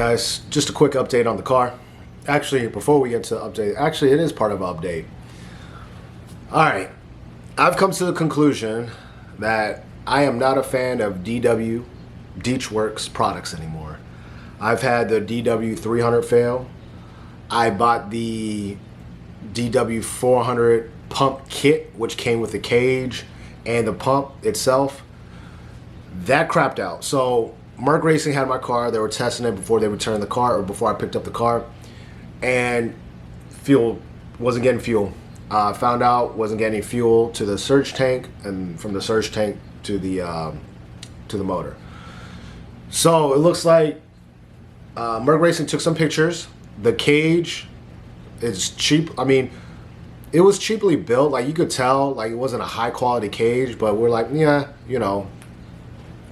guys, just a quick update on the car. Actually, before we get to the update, actually it is part of an update. Alright, I've come to the conclusion that I am not a fan of DW, Deechworks products anymore. I've had the DW 300 fail. I bought the DW 400 pump kit, which came with the cage and the pump itself. That crapped out. So Merc Racing had my car. They were testing it before they returned the car, or before I picked up the car, and fuel wasn't getting fuel. Found out wasn't getting fuel to the surge tank, and from the surge tank to the motor. So it looks like Merc Racing took some pictures. The cage is cheap. I mean, it was cheaply built. Like, you could tell, like, it wasn't a high quality cage, but we're like, yeah, you know,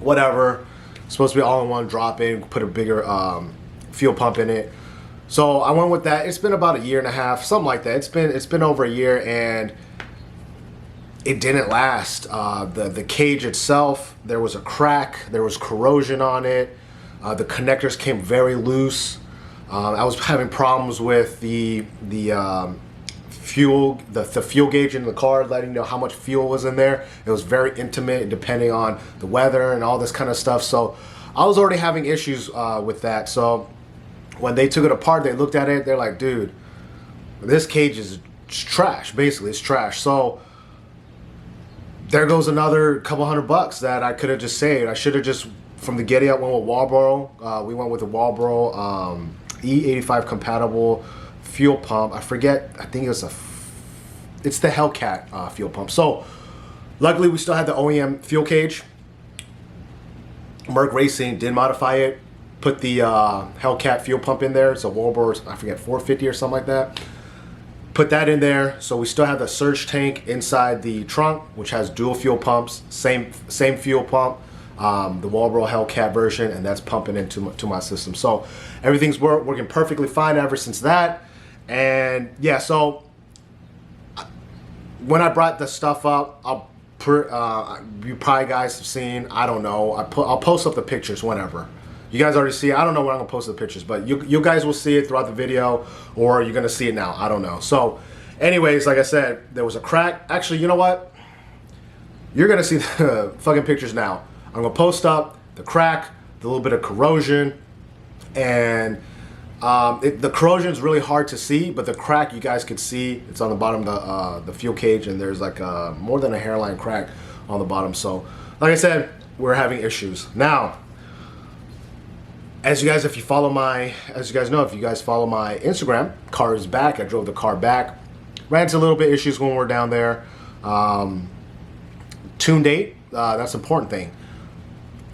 whatever. It's supposed to be all-in-one drop-in, put a bigger fuel pump in it. So I went with that. It's been about a year and a half, something like that. It's been over a year, and it didn't last. The cage itself, there was a crack, there was corrosion on it. The connectors came very loose. I was having problems with the fuel gauge in the car, letting you know how much fuel was in there. It was very intimate, depending on the weather and all this kind of stuff. So I was already having issues with that. So when they took it apart, they looked at it, they're like, dude, this cage is trash. Basically, it's trash. So there goes another couple $100 that I could have just saved. I should have just, from the get-up, went with Walbro. We went with the Walbro E85 compatible fuel pump. I forget, I think it's the Hellcat fuel pump. So luckily we still had the OEM fuel cage. Merc Racing did modify it, put the Hellcat fuel pump in there. It's a Walbro, I forget, 450 or something like that. Put that in there. So we still have the surge tank inside the trunk, which has dual fuel pumps, same fuel pump, the Walbro Hellcat version, and that's pumping into my system. So everything's working perfectly fine ever since that. And yeah, so when I brought the stuff up, you probably guys have seen, I don't know, I'll post up the pictures whenever. You guys already see it. I don't know when I'm gonna post the pictures, but you guys will see it throughout the video, or you're gonna see it now. I don't know. So anyways, like I said, there was a crack. Actually, you know what? You're gonna see the fucking pictures now. I'm gonna post up the crack, the little bit of corrosion, and the corrosion is really hard to see, but the crack you guys can see. It's on the bottom of the fuel cage, and there's like more than a hairline crack on the bottom. So like I said, we're having issues now. As you guys know, if you follow my Instagram, car is back. I drove the car back. Ran into a little bit issues when we were down there. Tune date, that's the important thing.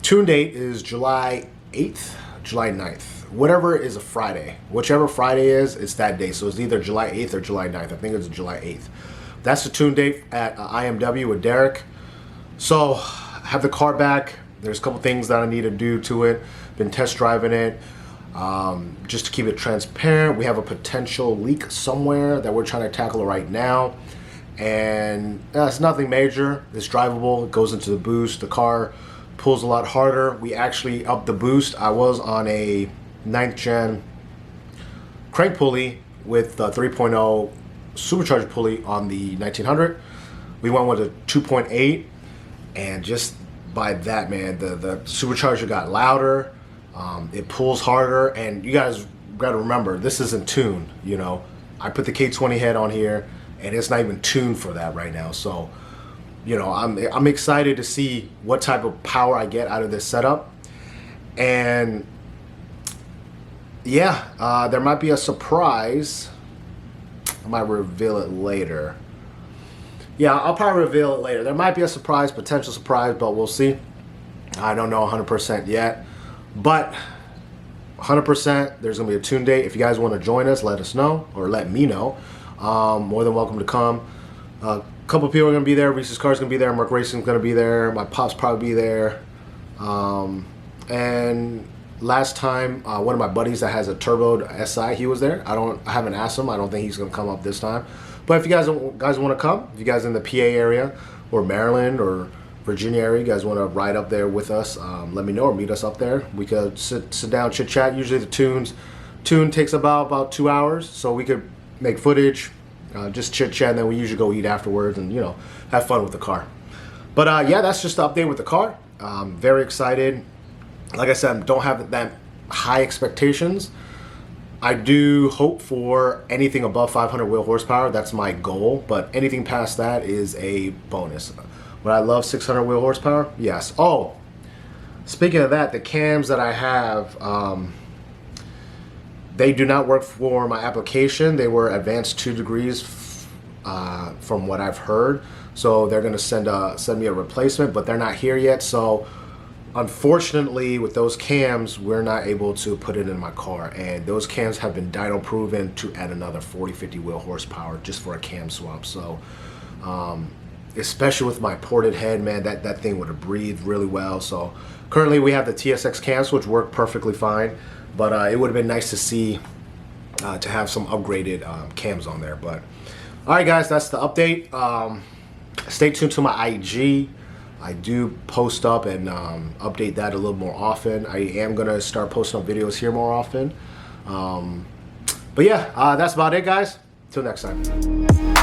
Tune date is July 8th, July 9th. Whatever is a Friday. Whichever Friday is, it's that day. So it's either July 8th or July 9th. I think it's July 8th. That's the tune date at IMW with Derek. So I have the car back. There's a couple things that I need to do to it. Been test driving it. Just to keep it transparent, we have a potential leak somewhere that we're trying to tackle right now. And it's nothing major. It's drivable. It goes into the boost. The car pulls a lot harder. We actually upped the boost. I was on a 9th gen crank pulley with the 3.0 supercharged pulley on the 1900. We went with a 2.8, and just by that, man, the supercharger got louder. It pulls harder, and you guys got to remember, this isn't tuned. You know, I put the K20 head on here, and it's not even tuned for that right now. So, you know, I'm excited to see what type of power I get out of this setup. And yeah, there might be a surprise. I might reveal it later. Yeah, I'll probably reveal it later. There might be a surprise, potential surprise, but we'll see. I don't know 100% yet, but 100% there's gonna be a tune date. If you guys want to join us, let us know, or let me know. More than welcome to come. A couple people are gonna be there. Reese's Car's gonna be there. Merc Racing's gonna be there. My pop's probably be there. And last time, one of my buddies that has a turboed SI, he was there. I haven't asked him. I don't think he's gonna come up this time. But if you guys want to come, if you guys in the PA area, or Maryland, or Virginia area, you guys want to ride up there with us, let me know, or meet us up there. We could sit down, chit chat. Usually the tune takes about 2 hours, so we could make footage, just chit chat, and then we usually go eat afterwards and, you know, have fun with the car. But yeah, that's just the update with the car. Very excited. Like I said, don't have that high expectations. I do hope for anything above 500 wheel horsepower. That's my goal, but anything past that is a bonus. Would I love 600 wheel horsepower? Yes. Oh, speaking of that, the cams that I have, they do not work for my application. They were advanced 2 degrees from what I've heard. So they're going to send me a replacement, but they're not here yet. So unfortunately, with those cams, we're not able to put it in my car. And those cams have been dyno proven to add another 40-50 wheel horsepower just for a cam swap. So especially with my ported head, man, that thing would have breathed really well. So currently we have the TSX cams, which work perfectly fine. But it would have been nice to see, to have some upgraded cams on there. But all right, guys, that's the update. Stay tuned to my IG. I do post up and update that a little more often. I am going to start posting up videos here more often. But yeah, that's about it, guys. Till next time.